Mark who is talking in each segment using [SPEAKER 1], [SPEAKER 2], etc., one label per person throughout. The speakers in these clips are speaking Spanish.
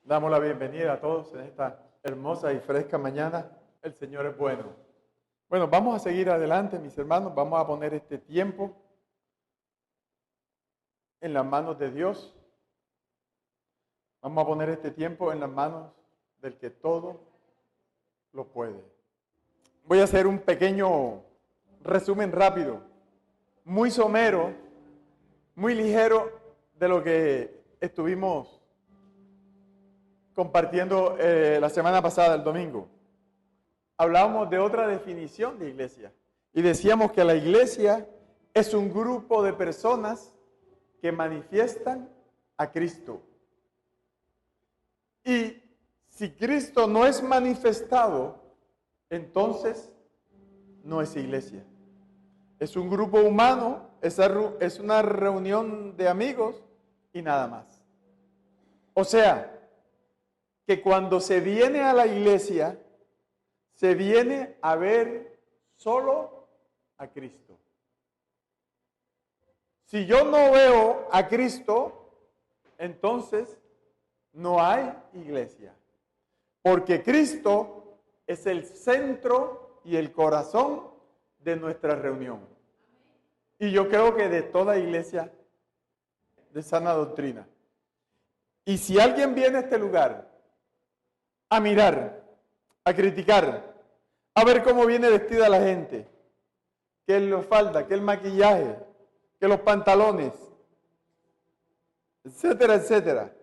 [SPEAKER 1] Damos la bienvenida a todos en esta hermosa y fresca mañana. El Señor es bueno. Bueno, vamos a seguir adelante, mis hermanos. Vamos a poner este tiempo en las manos de Dios. Vamos a poner este tiempo en las manos del que todo lo puede. Voy a hacer un pequeño resumen rápido, muy somero, muy ligero de lo que estuvimos compartiendo la semana pasada, el domingo. Hablábamos de otra definición de iglesia y decíamos que la iglesia es un grupo de personas que manifiestan a Cristo. Y si Cristo no es manifestado, entonces no es iglesia. Es un grupo humano, es una reunión de amigos y nada más. O sea, que cuando se viene a la iglesia, se viene a ver solo a Cristo. Si yo no veo a Cristo, entonces no hay iglesia. Porque Cristo es el centro y el corazón de nuestra reunión. Y yo creo que de toda iglesia de sana doctrina. Y si alguien viene a este lugar a mirar, a criticar, a ver cómo viene vestida la gente, que es la falda, que el maquillaje, que los pantalones, etcétera, etcétera,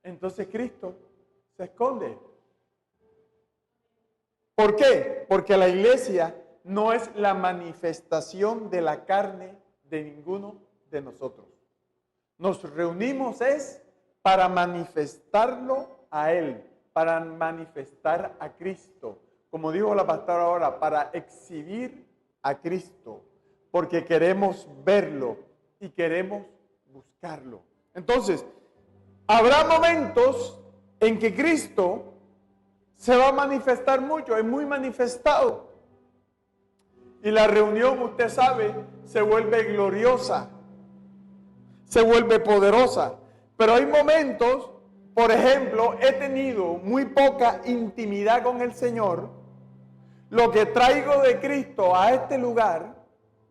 [SPEAKER 1] entonces Cristo se esconde. ¿Por qué? Porque la iglesia no es la manifestación de la carne de ninguno de nosotros. Nos reunimos es para manifestarlo a Él, para manifestar a Cristo. Como dijo la pastora ahora, para exhibir a Cristo, porque queremos verlo y queremos buscarlo. Entonces, habrá momentos en que Cristo se va a manifestar mucho, es muy manifestado. Y la reunión, usted sabe, se vuelve gloriosa, se vuelve poderosa. Pero hay momentos, por ejemplo, he tenido muy poca intimidad con el Señor. Lo que traigo de Cristo a este lugar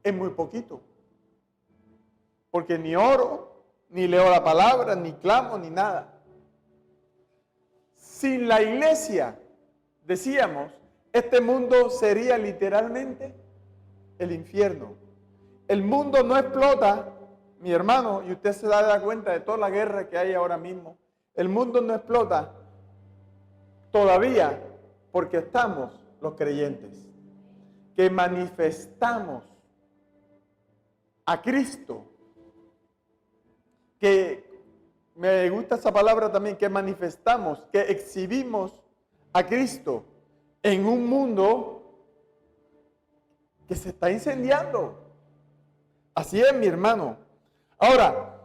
[SPEAKER 1] es muy poquito. Porque ni oro, ni leo la palabra, ni clamo, ni nada. Sin la iglesia, decíamos, este mundo sería literalmente el infierno. El mundo no explota, mi hermano, y usted se da cuenta de toda la guerra que hay ahora mismo. El mundo no explota todavía porque estamos los creyentes, que manifestamos a Cristo, que me gusta esa palabra también, que manifestamos, que exhibimos a Cristo en un mundo que se está incendiando. Así es, mi hermano. Ahora,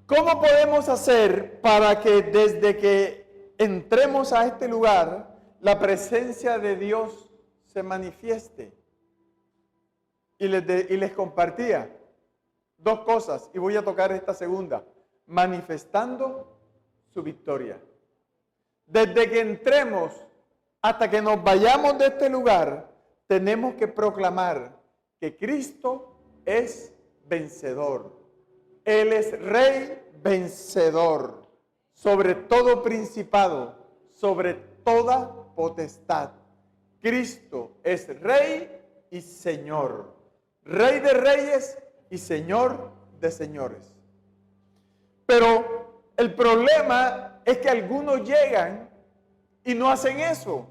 [SPEAKER 1] ¿cómo podemos hacer para que desde que entremos a este lugar, la presencia de Dios se manifieste? Y les compartía dos cosas, y voy a tocar esta segunda, manifestando su victoria. Desde que entremos hasta que nos vayamos de este lugar, tenemos que proclamar que Cristo es vencedor. Él es rey vencedor sobre todo principado, sobre toda potestad. Cristo es rey y señor, rey de reyes y señor de señores. Pero el problema es que algunos llegan y no hacen eso,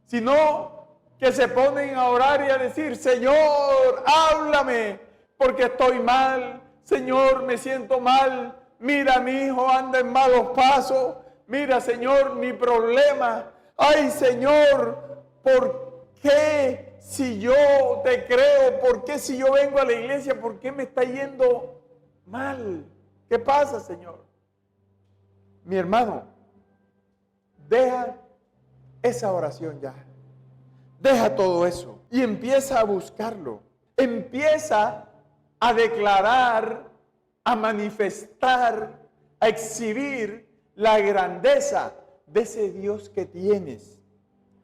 [SPEAKER 1] sino que se ponen a orar y a decir: Señor, háblame, porque estoy mal. Señor, me siento mal. Mira, mi hijo anda en malos pasos. Mira, Señor, mi problema. Ay, Señor, ¿por qué si yo te creo? ¿Por qué si yo vengo a la iglesia? ¿Por qué me está yendo mal? ¿Qué pasa, Señor? Mi hermano, deja esa oración ya. Deja todo eso y empieza a buscarlo. Empieza a declarar, a manifestar, a exhibir la grandeza de ese Dios que tienes.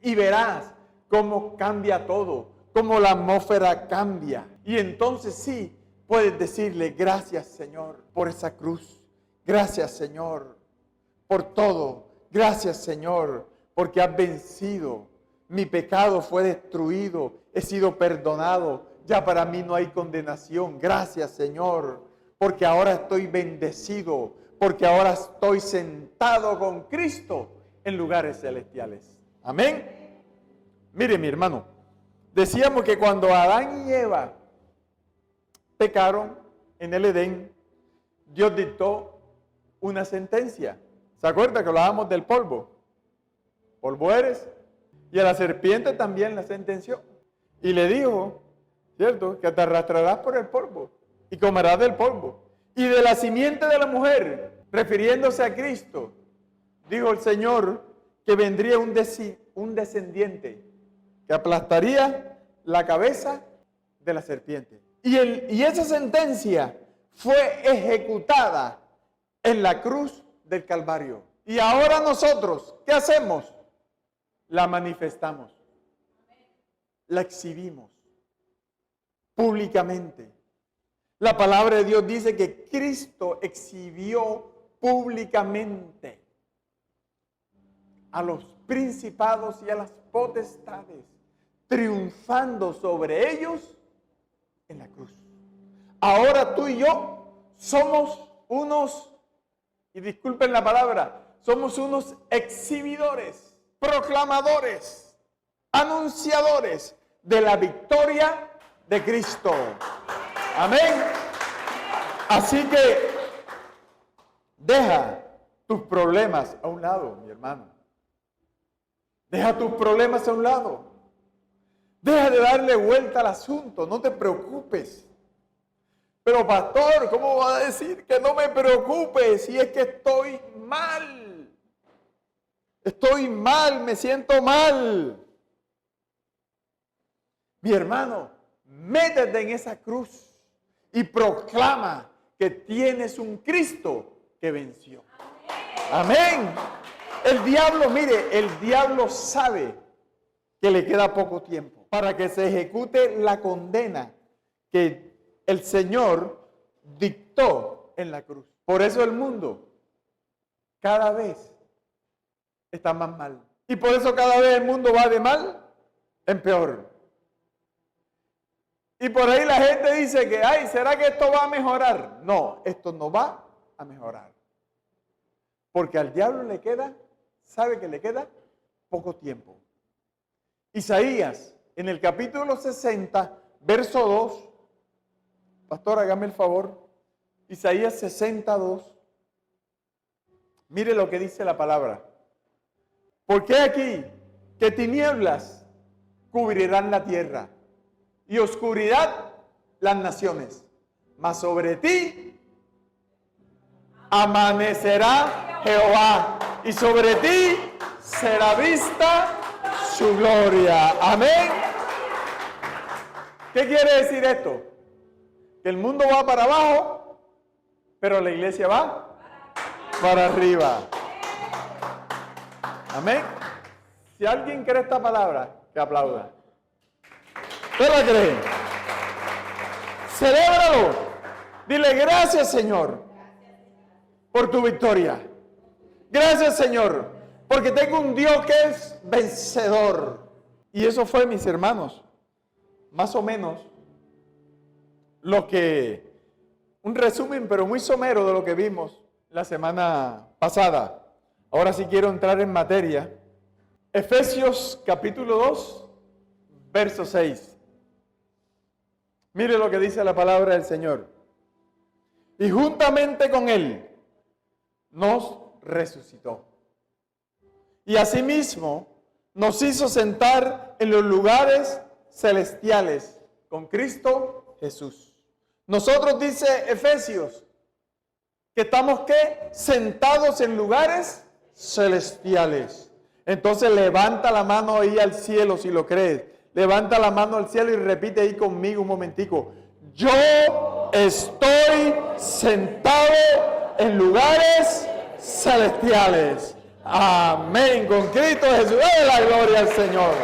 [SPEAKER 1] Y verás cómo cambia todo, cómo la atmósfera cambia. Y entonces sí, puedes decirle gracias, Señor, por esa cruz. Gracias, Señor, por todo. Gracias, Señor, porque has vencido. Mi pecado fue destruido. He sido perdonado. Ya para mí no hay condenación. Gracias, Señor, porque ahora estoy bendecido. Porque ahora estoy sentado con Cristo en lugares celestiales. Amén. Mire, mi hermano, decíamos que cuando Adán y Eva pecaron en el Edén, Dios dictó una sentencia. ¿Se acuerda que hablábamos del polvo? Polvo eres. Y a la serpiente también la sentenció. Y le dijo, ¿cierto?, que te arrastrarás por el polvo y comerás del polvo. Y de la simiente de la mujer, refiriéndose a Cristo, dijo el Señor que vendría un descendiente que aplastaría la cabeza de la serpiente. Y esa sentencia fue ejecutada en la cruz del Calvario. Y ahora nosotros, ¿qué hacemos? La manifestamos, la exhibimos públicamente. La palabra de Dios dice que Cristo exhibió públicamente a los principados y a las potestades, triunfando sobre ellos en la cruz. Ahora tú y yo somos unos, y disculpen la palabra, somos unos exhibidores, proclamadores, anunciadores de la victoria de Cristo. Amén. Así que deja tus problemas a un lado, mi hermano. Deja tus problemas a un lado. Deja de darle vuelta al asunto, no te preocupes. Pero pastor, ¿cómo va a decir que no me preocupe si es que estoy mal? Estoy mal, me siento mal. Mi hermano, métete en esa cruz y proclama que tienes un Cristo que venció. Amén. El diablo, mire, el diablo sabe que le queda poco tiempo para que se ejecute la condena que el Señor dictó en la cruz. Por eso el mundo cada vez está más mal. Y por eso cada vez el mundo va de mal en peor. Y por ahí la gente dice que, ay, ¿será que esto va a mejorar? No, esto no va a mejorar. Porque al diablo le queda, sabe que le queda poco tiempo. Isaías, en el capítulo 60, verso 2, pastor, hágame el favor, Isaías 62, mire lo que dice la palabra. Porque aquí que tinieblas cubrirán la tierra y oscuridad las naciones, mas sobre ti amanecerá Jehová y sobre ti será vista su gloria. Amén. ¿Qué quiere decir esto? Que el mundo va para abajo, pero la iglesia va para arriba. Amén. Si alguien cree esta palabra, que aplauda. ¿Usted la cree? Celébralo. Dile gracias, Señor, por tu victoria. Gracias, Señor, porque tengo un Dios que es vencedor. Y eso fue, mis hermanos, más o menos un resumen, pero muy somero de lo que vimos la semana pasada. Ahora sí quiero entrar en materia. Efesios capítulo 2, verso 6. Mire lo que dice la palabra del Señor. Y juntamente con Él nos resucitó. Y asimismo nos hizo sentar en los lugares celestiales con Cristo Jesús. Nosotros, dice Efesios, que estamos ¿qué? Sentados en lugares celestiales. Entonces levanta la mano ahí al cielo si lo crees. Levanta la mano al cielo y repite ahí conmigo un momentico. Yo estoy sentado en lugares celestiales. Amén. Con Cristo Jesús. ¡Dale la gloria al Señor!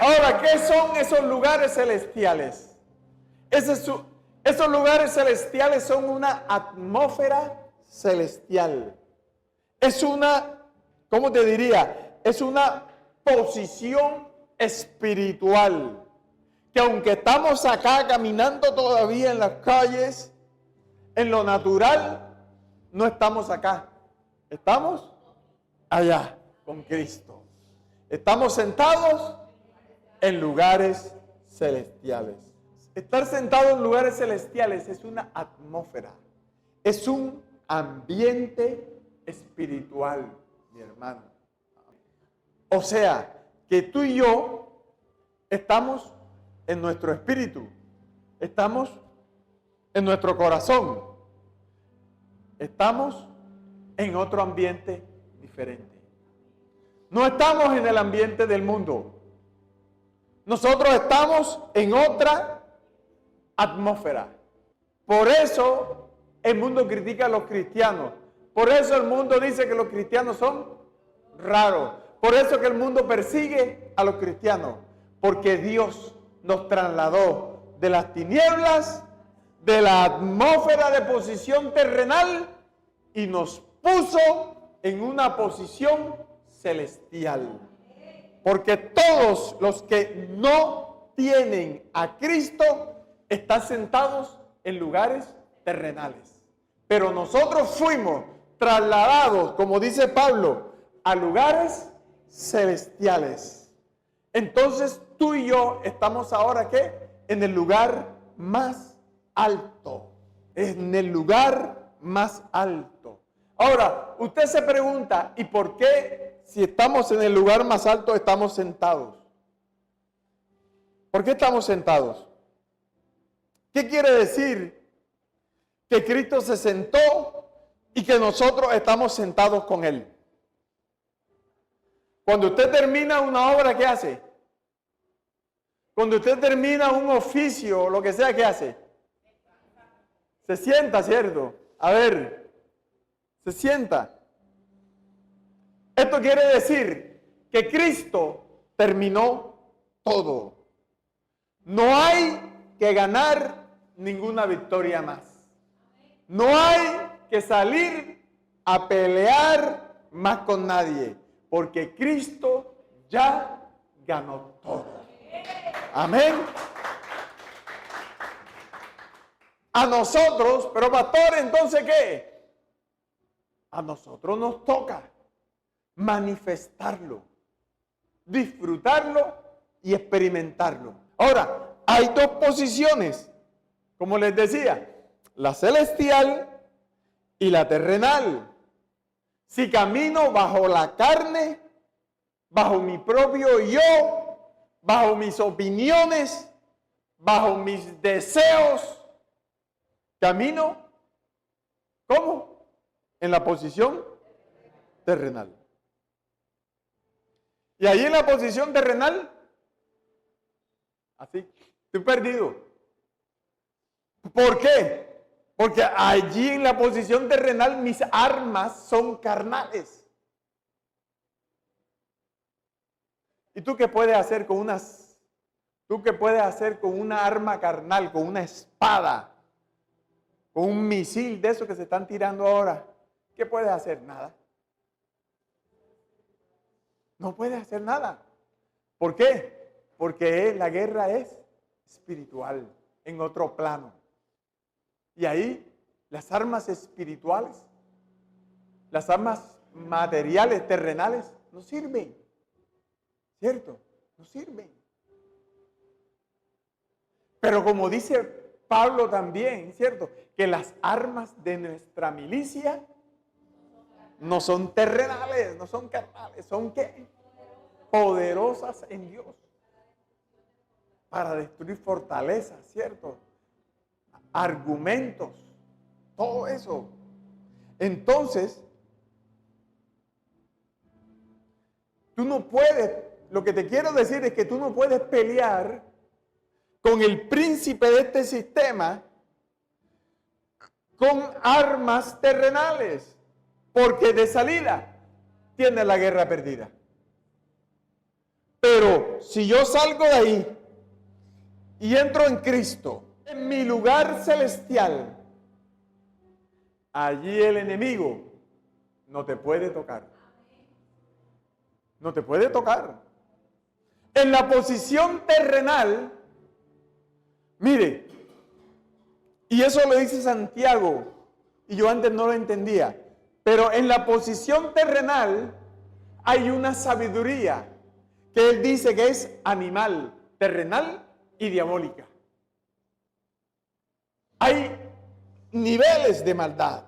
[SPEAKER 1] Ahora, ¿qué son esos lugares celestiales? Esos lugares celestiales son una atmósfera celestial. Es una, ¿cómo te diría? Es una posición espiritual. Que aunque estamos acá caminando todavía en las calles, en lo natural, no estamos acá. Estamos allá con Cristo. Estamos sentados en lugares celestiales. Estar sentado en lugares celestiales es una atmósfera, es un ambiente espiritual, mi hermano. O sea, que tú y yo estamos en nuestro espíritu, estamos en nuestro corazón, estamos en otro ambiente diferente. No estamos en el ambiente del mundo. Nosotros estamos en otra atmósfera. Por eso el mundo critica a los cristianos. Por eso el mundo dice que los cristianos son raros. Por eso que el mundo persigue a los cristianos. Porque Dios nos trasladó de las tinieblas, de la atmósfera de posición terrenal y nos puso en una posición celestial. Porque todos los que no tienen a Cristo están sentados en lugares terrenales. Pero nosotros fuimos trasladados, como dice Pablo, a lugares celestiales. Entonces tú y yo estamos ahora, ¿qué? En el lugar más alto. En el lugar más alto. Ahora, usted se pregunta, ¿y por qué si estamos en el lugar más alto estamos sentados? ¿Por qué estamos sentados? ¿Qué quiere decir que Cristo se sentó y que nosotros estamos sentados con Él? Cuando usted termina una obra, ¿qué hace? Cuando usted termina un oficio o lo que sea, ¿qué hace? Se sienta, ¿cierto? A ver, se sienta. Esto quiere decir que Cristo terminó todo. No hay que ganar ninguna victoria más. No hay que salir a pelear más con nadie, porque Cristo ya ganó todo. Amén. A nosotros, pero pastor, entonces ¿qué? A nosotros nos toca manifestarlo, disfrutarlo y experimentarlo. Ahora, hay dos posiciones, como les decía, la celestial y la terrenal. Si camino bajo la carne, bajo mi propio yo, bajo mis opiniones, bajo mis deseos, camino, ¿cómo? En la posición terrenal. Y ahí en la posición terrenal, así, estoy perdido. ¿Por qué? Porque allí en la posición terrenal mis armas son carnales. ¿Y tú qué puedes hacer con una arma carnal, con una espada, con un misil de esos que se están tirando ahora? ¿Qué puedes hacer? Nada. No puedes hacer nada. ¿Por qué? Porque la guerra es espiritual, en otro plano. Y ahí las armas espirituales, las armas materiales, terrenales, no sirven. ¿Cierto? No sirven. Pero como dice Pablo también, ¿cierto? Que las armas de nuestra milicia no son terrenales, no son carnales, son ¿qué? Poderosas en Dios. Para destruir fortalezas, ¿cierto? Argumentos, todo eso. Entonces, tú no puedes, lo que te quiero decir es que tú no puedes pelear con el príncipe de este sistema con armas terrenales. porque de salida tiene la guerra perdida. Pero si yo salgo de ahí y entro en Cristo, en mi lugar celestial, allí el enemigo no te puede tocar. No te puede tocar. En la posición terrenal, mire, y eso lo dice Santiago, y yo antes no lo entendía, pero en la posición terrenal hay una sabiduría que él dice que es animal, terrenal y diabólica. Hay niveles de maldad.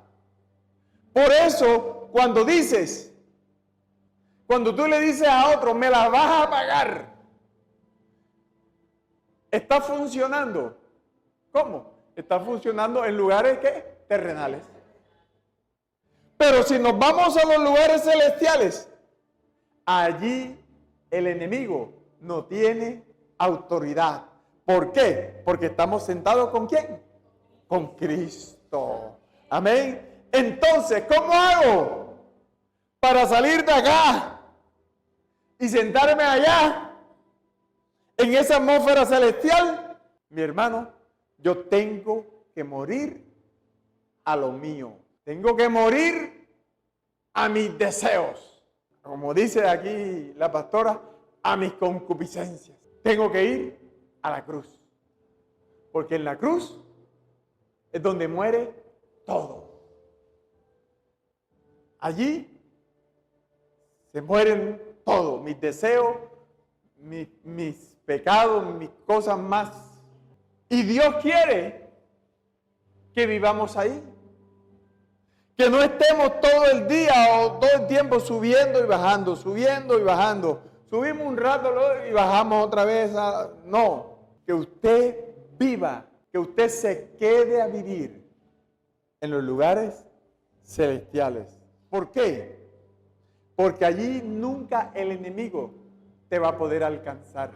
[SPEAKER 1] Por eso, cuando tú le dices a otro, me la vas a pagar, está funcionando. ¿Cómo? Está funcionando en lugares ¿qué? Terrenales. Pero si nos vamos a los lugares celestiales, allí el enemigo no tiene autoridad. ¿Por qué? Porque estamos sentados ¿con quién? Con Cristo. Amén. Entonces, ¿cómo hago para salir de acá y sentarme allá en esa atmósfera celestial? Mi hermano, yo tengo que morir a lo mío. Tengo que morir a mis deseos. Como dice aquí la pastora, a mis concupiscencias. Tengo que ir a la cruz. Porque en la cruz es donde muere todo. Allí se mueren todo. Mis deseos, mis pecados, mis cosas más. Y Dios quiere que vivamos ahí. Que no estemos todo el día o todo el tiempo subiendo y bajando, subiendo y bajando. Subimos un rato y bajamos otra vez. No, que usted viva, que usted se quede a vivir en los lugares celestiales. ¿Por qué? Porque allí nunca el enemigo te va a poder alcanzar.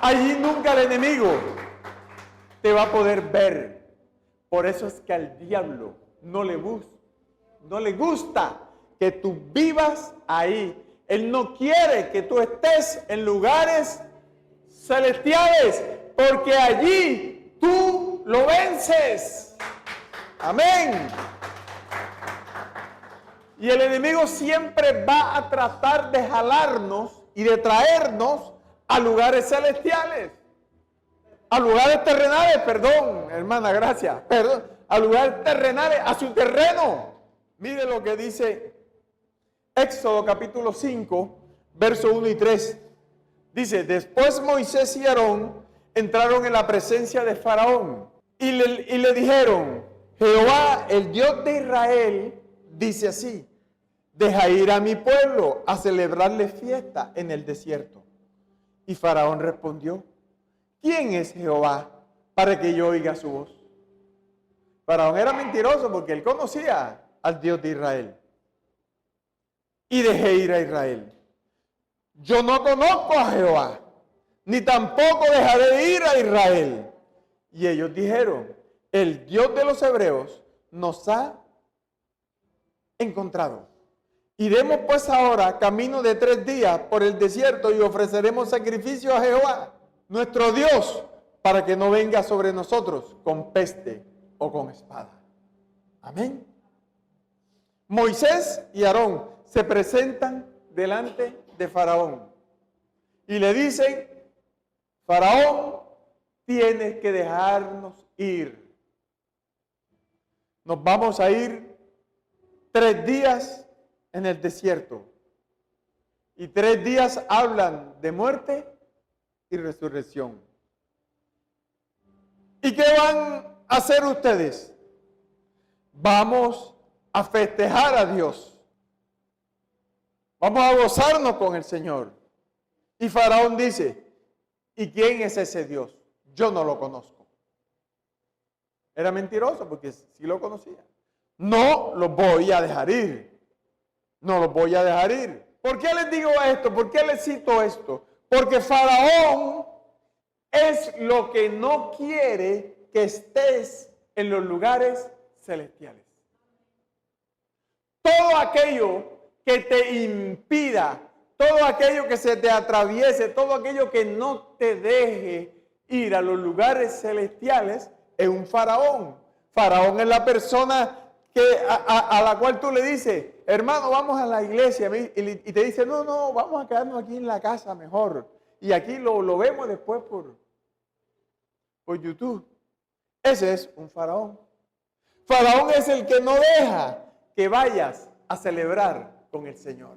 [SPEAKER 1] Allí nunca el enemigo te va a poder ver. Por eso es que al diablo no le gusta que tú vivas ahí. Él no quiere que tú estés en lugares celestiales, porque allí tú lo vences. Amén. Y el enemigo siempre va a tratar de jalarnos y de traernos a lugares celestiales. A lugares terrenales, perdón, hermana, gracias. Perdón, a lugares terrenales, a su terreno. Mire lo que dice Éxodo capítulo 5, verso 1 y 3. Dice, después Moisés y Aarón entraron en la presencia de Faraón y le dijeron, Jehová, el Dios de Israel, dice así, deja ir a mi pueblo a celebrarle fiesta en el desierto. Y Faraón respondió, ¿quién es Jehová para que yo oiga su voz? Faraón era mentiroso porque él conocía al Dios de Israel. Y dejé ir a Israel. Yo no conozco a Jehová, ni tampoco dejaré ir a Israel. Y ellos dijeron, el Dios de los hebreos nos ha encontrado. Iremos pues ahora camino de 3 días por el desierto y ofreceremos sacrificio a Jehová, nuestro Dios, para que no venga sobre nosotros con peste o con espada. Amén. Moisés y Aarón se presentan delante de Faraón y le dicen, Faraón, tienes que dejarnos ir. Nos vamos a ir 3 días en el desierto. Y 3 días hablan de muerte y resurrección. ¿Y qué van a hacer ustedes? Vamos a festejar a Dios. Vamos a gozarnos con el Señor. Y Faraón dice, ¿y quién es ese Dios? Yo no lo conozco. Era mentiroso porque sí lo conocía. No los voy a dejar ir. No los voy a dejar ir. ¿Por qué les digo esto? ¿Por qué les cito esto? Porque Faraón es lo que no quiere que estés en los lugares celestiales. Todo aquello que te impida, todo aquello que se te atraviese, todo aquello que no te deje ir a los lugares celestiales, es un faraón. Faraón es la persona a la cual tú le dices, hermano, vamos a la iglesia, y te dice, no, vamos a quedarnos aquí en la casa mejor. Y aquí lo vemos después por YouTube. Ese es un faraón. Faraón es el que no deja que vayas a celebrar con el Señor.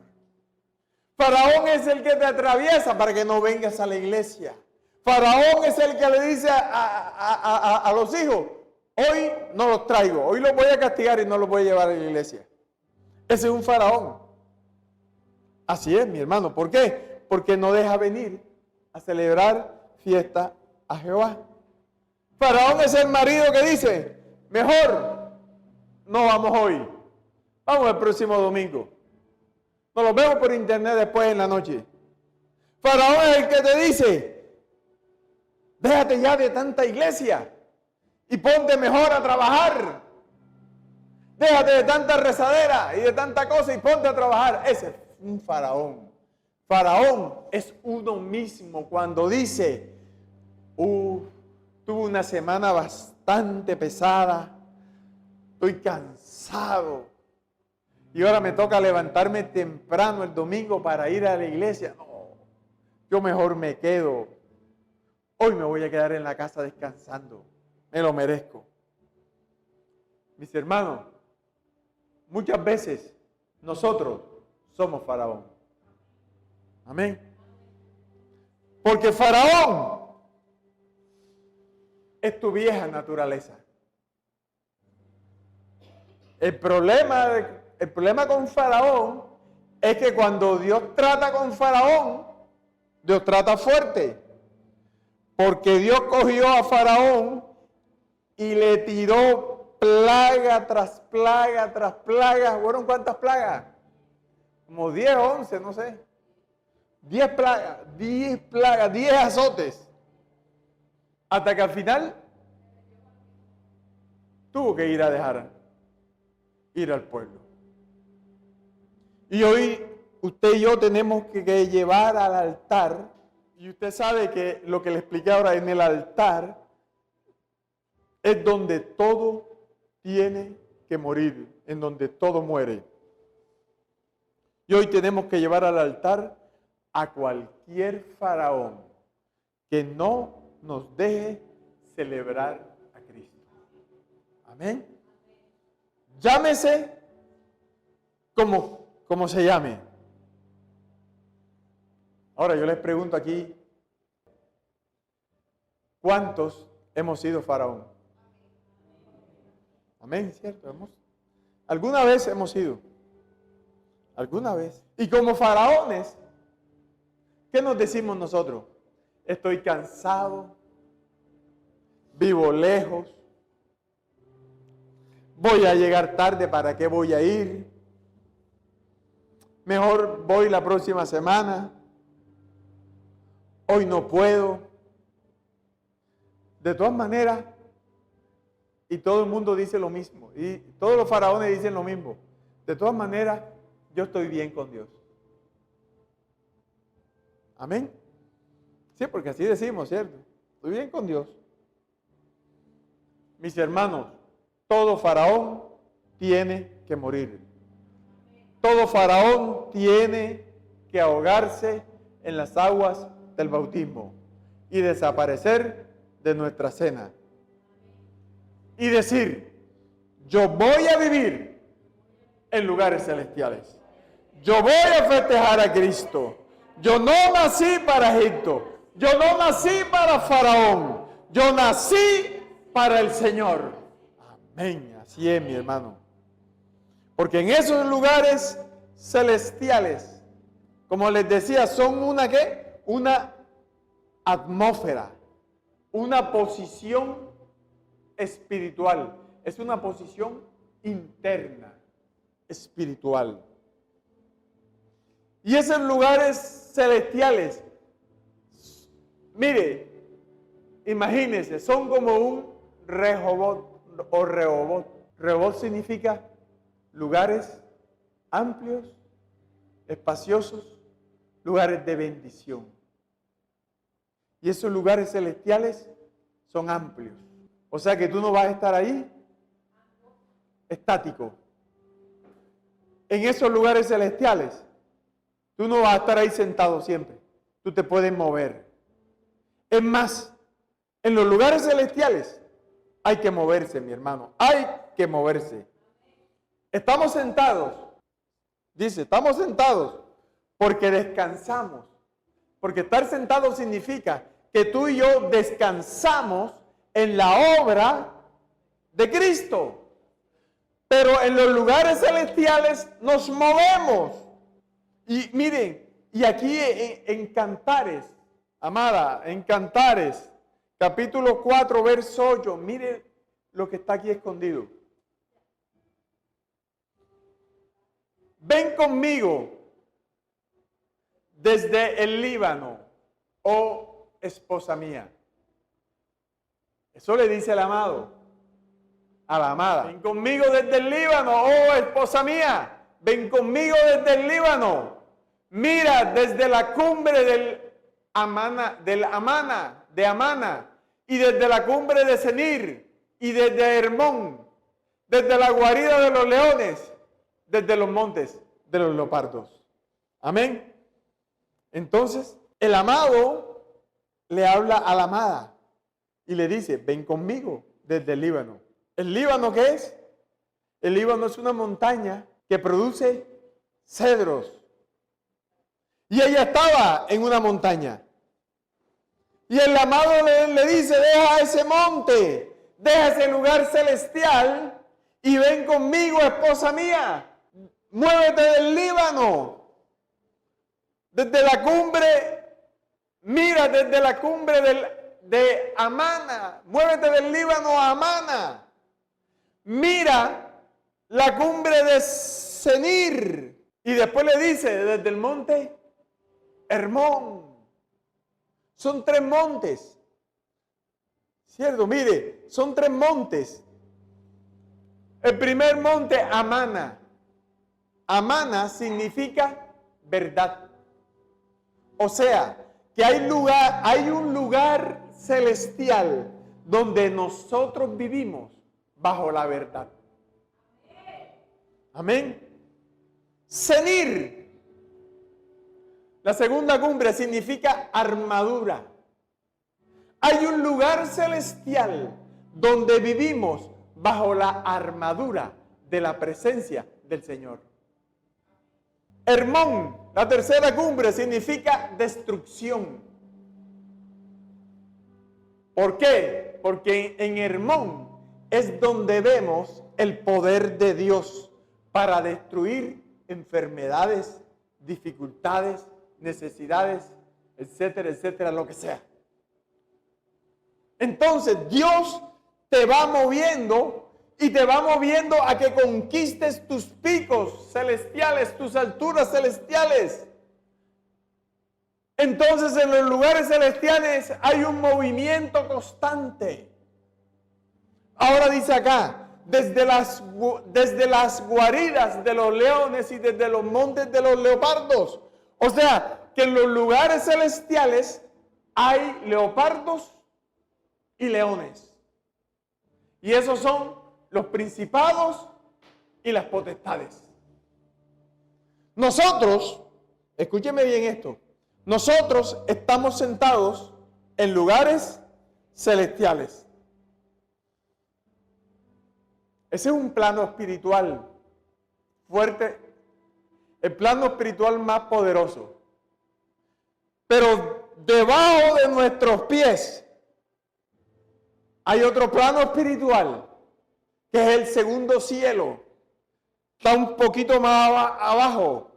[SPEAKER 1] Faraón es el que te atraviesa para que no vengas a la iglesia. Faraón es el que le dice a los hijos, hoy no los traigo, hoy los voy a castigar y no los voy a llevar a la iglesia. Ese es un faraón. Así es, mi hermano. ¿Por qué? Porque no deja venir a celebrar fiesta a Jehová. Faraón es el marido que dice, mejor no vamos hoy, vamos el próximo domingo. Nos lo vemos por internet después en la noche. Faraón es el que te dice, déjate ya de tanta iglesia y ponte mejor a trabajar. Déjate de tanta rezadera y de tanta cosa y ponte a trabajar. Ese es un faraón. Faraón es uno mismo cuando dice, tuve una semana bastante pesada, estoy cansado y ahora me toca levantarme temprano el domingo para ir a la iglesia. No, yo mejor me quedo. Hoy me voy a quedar en la casa descansando. Me lo merezco. Mis hermanos, muchas veces nosotros somos faraón. Amén. Porque faraón es tu vieja naturaleza. El problema con faraón es que cuando Dios trata con faraón, Dios trata fuerte. Porque Dios cogió a faraón y le tiró plaga tras plaga tras plaga. ¿Fueron cuántas plagas? Como 10 o 11, no sé. 10 plagas, 10 azotes. Hasta que al final tuvo que ir a dejar ir al pueblo. Y hoy usted y yo tenemos que llevar al altar, y usted sabe que lo que le expliqué ahora en el altar es donde todo tiene que morir, en donde todo muere. Y hoy tenemos que llevar al altar a cualquier faraón que no nos deje celebrar a Cristo. Amén. Llámese como se llame. Ahora yo les pregunto aquí, ¿cuántos hemos sido faraón? Amén, ¿cierto? ¿Alguna vez hemos sido? ¿Alguna vez? Y como faraones, ¿qué nos decimos nosotros? Estoy cansado, vivo lejos, voy a llegar tarde, ¿para qué voy a ir? Mejor voy la próxima semana, hoy no puedo. De todas maneras, y todo el mundo dice lo mismo, y todos los faraones dicen lo mismo, de todas maneras, yo estoy bien con Dios. Amén. Sí, porque así decimos, ¿cierto? Estoy bien con Dios. Mis hermanos, todo faraón tiene que morir. Todo faraón tiene que ahogarse en las aguas del bautismo y desaparecer de nuestra cena. Y decir, yo voy a vivir en lugares celestiales. Yo voy a festejar a Cristo. Yo no nací para Egipto. Yo no nací para Faraón. Yo nací para el Señor. Amén. Así es, mi hermano. Porque en esos lugares celestiales, como les decía, son una ¿qué? Una atmósfera, una posición espiritual. Es una posición interna, espiritual. Y esos lugares celestiales, mire, imagínense, son como un Rehobot o Rehobot. Rehobot significa lugares amplios, espaciosos, lugares de bendición. Y esos lugares celestiales son amplios. O sea que tú no vas a estar ahí estático. En esos lugares celestiales, tú no vas a estar ahí sentado siempre. Tú te puedes mover. Es más, en los lugares celestiales hay que moverse, mi hermano. Hay que moverse. Estamos sentados. Dice, estamos sentados porque descansamos. Porque estar sentado significa que tú y yo descansamos en la obra de Cristo. Pero en los lugares celestiales nos movemos. Y miren, y aquí en Cantares, amada, en Cantares, capítulo 4, verso 8, miren lo que está aquí escondido. Ven conmigo desde el Líbano, oh esposa mía. Eso le dice el amado a la amada. Ven conmigo desde el Líbano, oh esposa mía. Ven conmigo desde el Líbano. Mira desde la cumbre de Amana, y desde la cumbre de Senir, y desde Hermón, desde la guarida de los leones, desde los montes de los leopardos. Amén. Entonces, el amado le habla a la amada y le dice, ven conmigo desde el Líbano. ¿El Líbano qué es? El Líbano es una montaña que produce cedros. Y ella estaba en una montaña. Y el amado le dice, deja ese monte, deja ese lugar celestial y ven conmigo, esposa mía. Muévete del Líbano. Desde la cumbre, mira desde la cumbre de Amana. Muévete del Líbano a Amana. Mira la cumbre de Senir. Y después le dice, desde el monte Hermón. Son 3 montes. ¿Cierto? Mire, son 3 montes. El primer monte, Amana. Amana significa verdad. O sea, que hay un lugar celestial donde nosotros vivimos bajo la verdad. Amén. Senir. La segunda cumbre significa armadura. Hay un lugar celestial donde vivimos bajo la armadura de la presencia del Señor. Hermón, la tercera cumbre, significa destrucción. ¿Por qué? Porque en Hermón es donde vemos el poder de Dios para destruir enfermedades, dificultades, necesidades, etcétera, etcétera, lo que sea. Entonces Dios te va moviendo y te va moviendo a que conquistes tus picos celestiales, tus alturas celestiales. Entonces en los lugares celestiales hay un movimiento constante. Ahora dice acá, desde las guaridas de los leones y desde los montes de los leopardos. O sea, que en los lugares celestiales hay leopardos y leones. Y esos son los principados y las potestades. Nosotros, escúcheme bien esto, nosotros estamos sentados en lugares celestiales. Ese es un plano espiritual fuerte, el plano espiritual más poderoso. Pero debajo de nuestros pies hay otro plano espiritual, que es el segundo cielo. Está un poquito más abajo.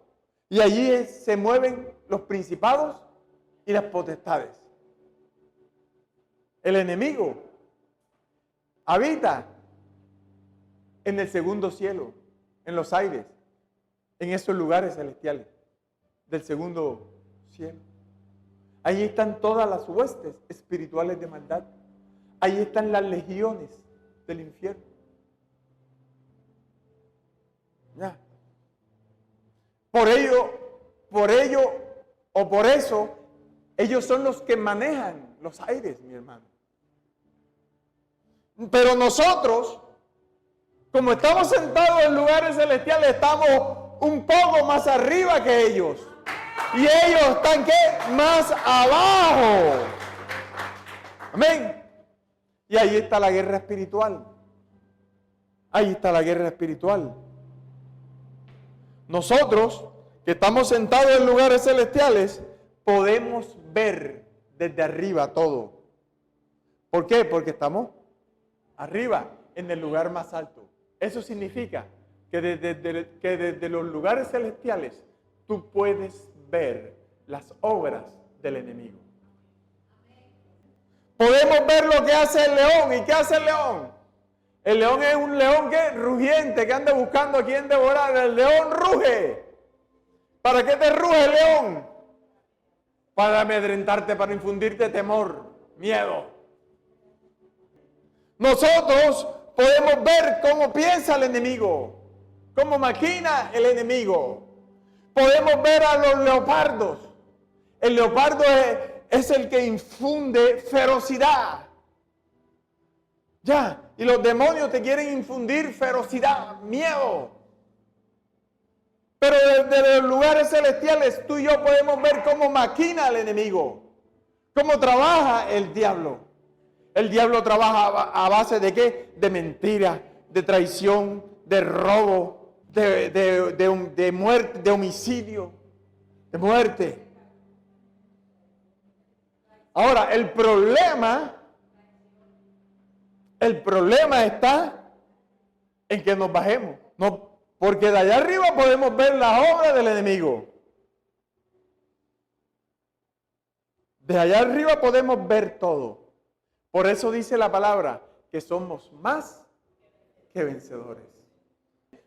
[SPEAKER 1] Y allí se mueven los principados y las potestades. El enemigo habita en el segundo cielo, en los aires, en esos lugares celestiales del segundo cielo. Ahí están todas las huestes espirituales de maldad. Ahí están las legiones del infierno. Ya. Por ello o por eso, ellos son los que manejan los aires, mi hermano. Pero nosotros, como estamos sentados en lugares celestiales, estamos un poco más arriba que ellos. Y ellos están, ¿qué? Más abajo. Amén. Y ahí está la guerra espiritual. Ahí está la guerra espiritual. Nosotros, que estamos sentados en lugares celestiales, podemos ver desde arriba todo. ¿Por qué? Porque estamos arriba, en el lugar más alto. Eso significa que desde los lugares celestiales tú puedes ver las obras del enemigo. Podemos ver lo que hace el león. ¿Y qué hace el león? El león es un león que rugiente, que anda buscando a quien devorar. El león ruge. ¿Para qué te ruge el león? Para amedrentarte, para infundirte temor, miedo. Nosotros podemos ver cómo piensa el enemigo, cómo maquina el enemigo. Podemos ver a los leopardos. El leopardo es el que infunde ferocidad. Ya, y los demonios te quieren infundir ferocidad, miedo. Pero desde los lugares celestiales tú y yo podemos ver cómo maquina el enemigo, cómo trabaja el diablo. El diablo trabaja a base de ¿qué? De mentira, de traición, de robo, de muerte, de homicidio, de muerte. Ahora, el problema está en que nos bajemos. No, porque de allá arriba podemos ver las obras del enemigo. De allá arriba podemos ver todo. Por eso dice la palabra que somos más que vencedores.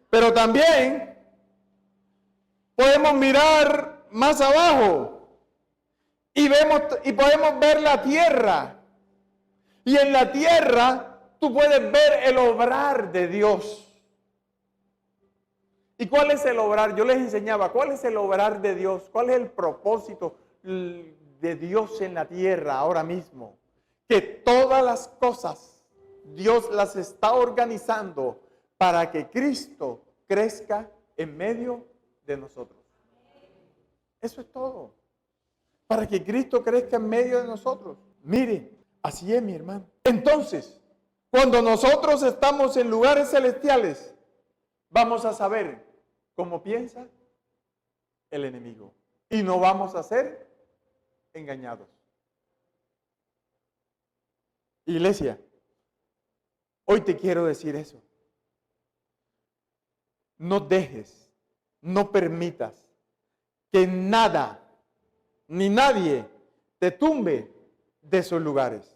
[SPEAKER 1] Pero también podemos mirar más abajo y podemos ver la tierra. Y en la tierra tú puedes ver el obrar de Dios. ¿Y cuál es el obrar? Yo les enseñaba, ¿cuál es el obrar de Dios? ¿Cuál es el propósito de Dios en la tierra ahora mismo? Que todas las cosas Dios las está organizando para que Cristo crezca en medio de nosotros. Eso es todo. Para que Cristo crezca en medio de nosotros. Mire, así es, mi hermano. Entonces, cuando nosotros estamos en lugares celestiales, vamos a saber cómo piensa el enemigo. Y no vamos a ser engañados. Iglesia, hoy te quiero decir eso. No dejes, no permitas que nada ni nadie te tumbe de esos lugares.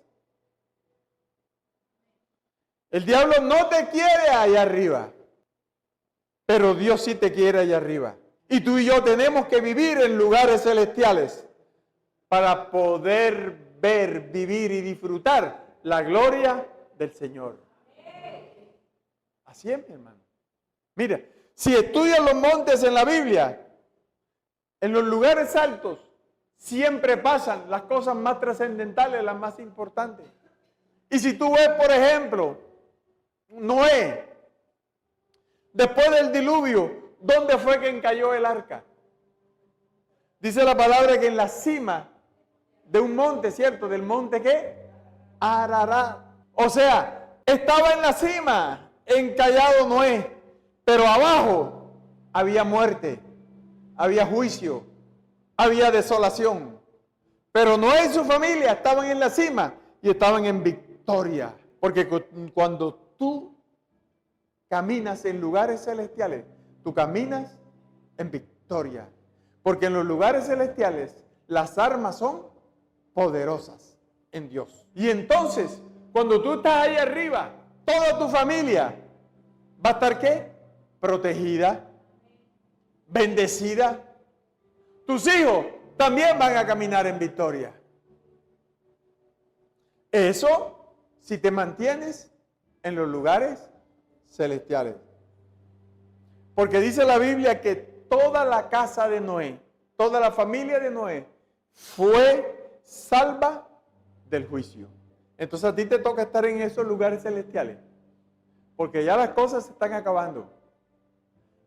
[SPEAKER 1] El diablo no te quiere allá arriba, pero Dios sí te quiere allá arriba. Y tú y yo tenemos que vivir en lugares celestiales para poder ver, vivir y disfrutar la gloria del Señor. Así es, mi hermano. Mira, si estudias los montes en la Biblia, en los lugares altos, siempre pasan las cosas más trascendentales, las más importantes. Y si tú ves, por ejemplo, Noé, después del diluvio, ¿dónde fue que encalló el arca? Dice la palabra que en la cima de un monte, ¿cierto? ¿Del monte qué? Ararat. O sea, estaba en la cima, encallado Noé, pero abajo había muerte, había juicio, había desolación. Pero Noé y su familia estaban en la cima y estaban en victoria. Porque cuando tú caminas en lugares celestiales, tú caminas en victoria. Porque en los lugares celestiales las armas son poderosas en Dios. Y entonces, cuando tú estás ahí arriba, toda tu familia va a estar ¿qué? Protegida, bendecida. Tus hijos también van a caminar en victoria. Eso si te mantienes en los lugares celestiales. Porque dice la Biblia que toda la casa de Noé, toda la familia de Noé, fue salva del juicio. Entonces a ti te toca estar en esos lugares celestiales, porque ya las cosas se están acabando.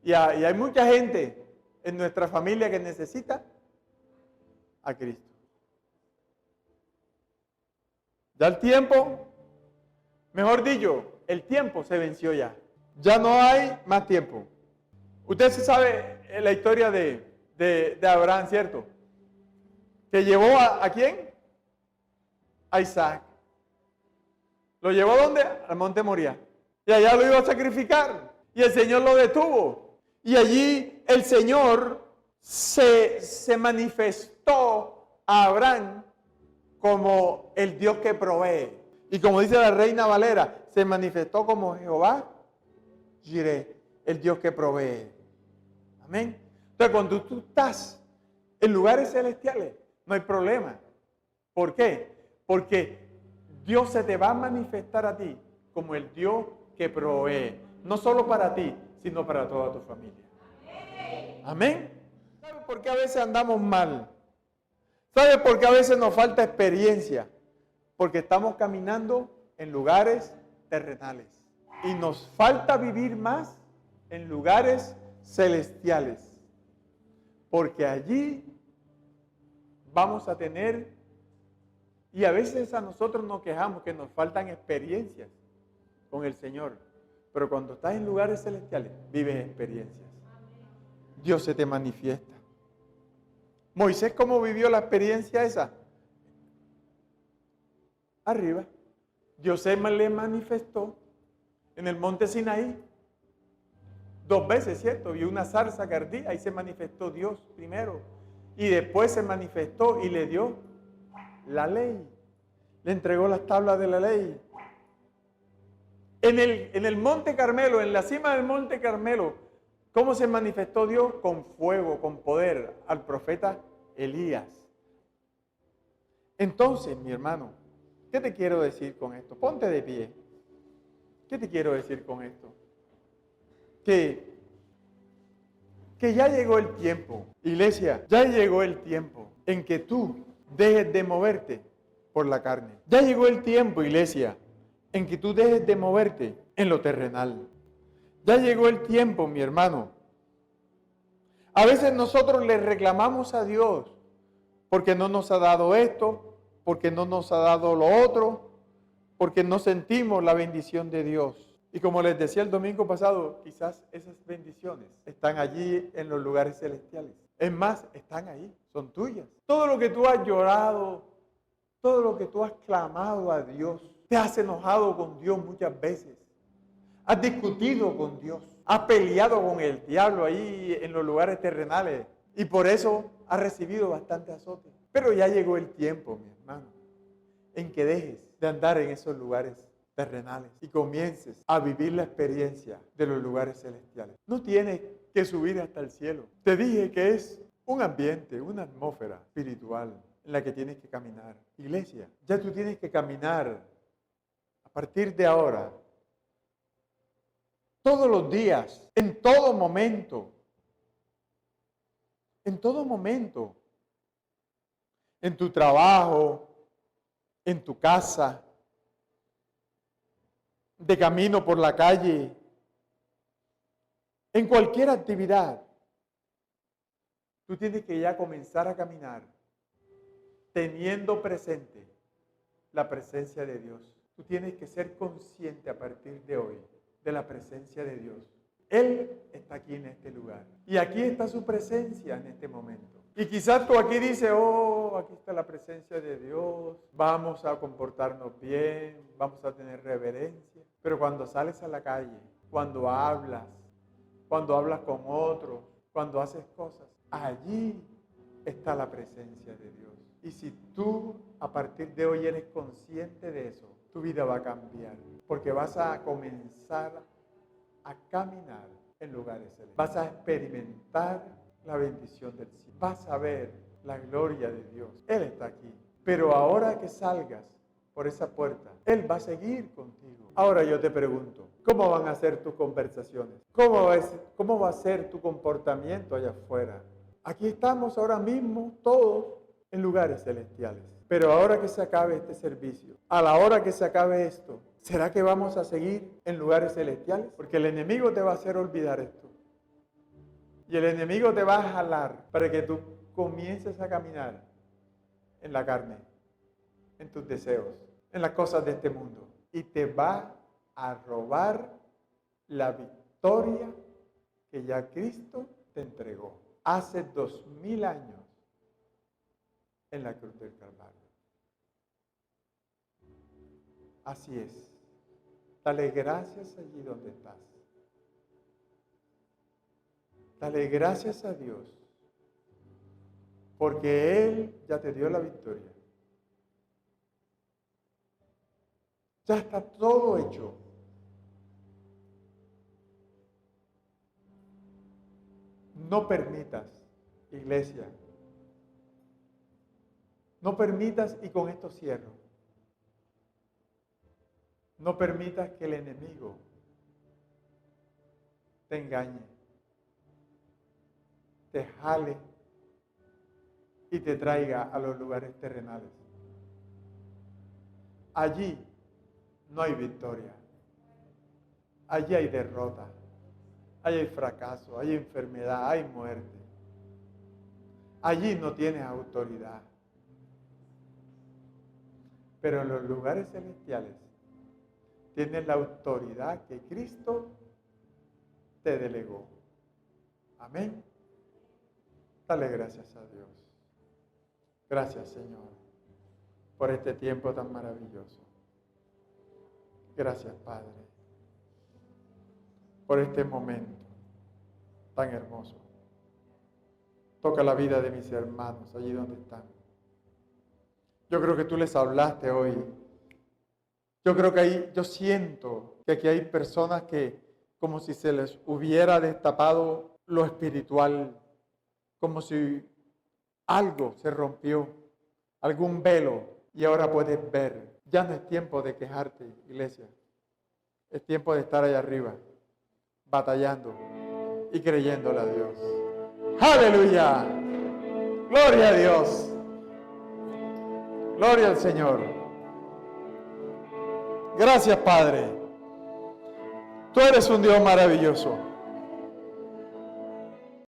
[SPEAKER 1] Y hay mucha gente en nuestra familia que necesita a Cristo. Ya el tiempo, mejor dicho, el tiempo se venció ya. Ya no hay más tiempo. Usted se sabe la historia de Abraham, ¿cierto? Que llevó ¿a quién? A Isaac. ¿Lo llevó a dónde? Al monte Moriah. Y allá lo iba a sacrificar. Y el Señor lo detuvo. Y allí el Señor se manifestó a Abraham como el Dios que provee. Y como dice la Reina Valera, se manifestó como Jehová Jireh, el Dios que provee. Amén. Entonces, cuando tú estás en lugares celestiales, no hay problema. ¿Por qué? Porque Dios se te va a manifestar a ti como el Dios que provee. No solo para ti, sino para toda tu familia. Amén. ¿Sabe por qué a veces andamos mal? ¿Sabe por qué a veces nos falta experiencia? Porque estamos caminando en lugares terrenales. Y nos falta vivir más en lugares celestiales. Porque allí vamos a tener, y a veces a nosotros nos quejamos que nos faltan experiencias con el Señor. Pero cuando estás en lugares celestiales, vives experiencias. Dios se te manifiesta. Moisés, ¿cómo vivió la experiencia esa? Arriba. Dios se le manifestó en el monte Sinaí. 2 veces, ¿cierto? Vio una zarza que ardía, ahí se manifestó Dios primero. Y después se manifestó y le dio la ley. Le entregó las tablas de la ley. En el monte Carmelo, en la cima del monte Carmelo, ¿cómo se manifestó Dios? Con fuego, con poder, al profeta Elías. Entonces, mi hermano, ¿qué te quiero decir con esto? Ponte de pie. ¿Qué te quiero decir con esto? Que ya llegó el tiempo, iglesia, ya llegó el tiempo en que tú dejes de moverte por la carne. Ya llegó el tiempo, iglesia, en que tú dejes de moverte en lo terrenal. Ya llegó el tiempo, mi hermano. A veces nosotros le reclamamos a Dios porque no nos ha dado esto, porque no nos ha dado lo otro, porque no sentimos la bendición de Dios. Y como les decía el domingo pasado, quizás esas bendiciones están allí en los lugares celestiales. Es más, están ahí, son tuyas. Todo lo que tú has llorado, todo lo que tú has clamado a Dios, te has enojado con Dios muchas veces. Has discutido con Dios, has peleado con el diablo ahí en los lugares terrenales y por eso has recibido bastante azote. Pero ya llegó el tiempo, mi hermano, en que dejes de andar en esos lugares terrenales y comiences a vivir la experiencia de los lugares celestiales. No tienes que subir hasta el cielo. Te dije que es un ambiente, una atmósfera espiritual en la que tienes que caminar. Iglesia, ya tú tienes que caminar a partir de ahora, todos los días, en todo momento, en tu trabajo, en tu casa, de camino por la calle, en cualquier actividad, tú tienes que ya comenzar a caminar teniendo presente la presencia de Dios. Tú tienes que ser consciente a partir de hoy de la presencia de Dios. Él está aquí en este lugar. Y aquí está su presencia en este momento. Y quizás tú aquí dices, oh, aquí está la presencia de Dios. Vamos a comportarnos bien, vamos a tener reverencia. Pero cuando sales a la calle, cuando hablas con otros, cuando haces cosas, allí está la presencia de Dios. Y si tú a partir de hoy eres consciente de eso, tu vida va a cambiar. Porque vas a comenzar a caminar en lugares celestiales. Vas a experimentar la bendición del cielo. Vas a ver la gloria de Dios. Él está aquí. Pero ahora que salgas, por esa puerta, Él va a seguir contigo. Ahora yo te pregunto, ¿cómo van a ser tus conversaciones? ¿Cómo va a ser tu comportamiento allá afuera? Aquí estamos ahora mismo todos en lugares celestiales. Pero ahora que se acabe este servicio, a la hora que se acabe esto, ¿será que vamos a seguir en lugares celestiales? Porque el enemigo te va a hacer olvidar esto. Y el enemigo te va a jalar para que tú comiences a caminar en la carne, en tus deseos, en las cosas de este mundo. Y te va a robar la victoria que ya Cristo te entregó hace 2000 años en la cruz del Calvario. Así es. Dale gracias allí donde estás. Dale gracias a Dios, porque Él ya te dio la victoria. Ya está todo hecho. No permitas, iglesia, no permitas, y con esto cierro, no permitas que el enemigo te engañe, te jale y te traiga a los lugares terrenales. Allí no hay victoria, allí hay derrota, allí hay fracaso, hay enfermedad, hay muerte. Allí no tienes autoridad. Pero en los lugares celestiales tienes la autoridad que Cristo te delegó. Amén. Dale gracias a Dios. Gracias, Señor, por este tiempo tan maravilloso. Gracias, Padre, por este momento tan hermoso. Toca la vida de mis hermanos allí donde están. Yo creo que tú les hablaste hoy. Yo siento que aquí hay personas que como si se les hubiera destapado lo espiritual, como si algo se rompió, algún velo, y ahora puedes ver. Ya no es tiempo de quejarte, iglesia. Es tiempo de estar allá arriba, batallando y creyéndole a Dios. ¡Aleluya! ¡Gloria a Dios! ¡Gloria al Señor! Gracias, Padre. Tú eres un Dios maravilloso.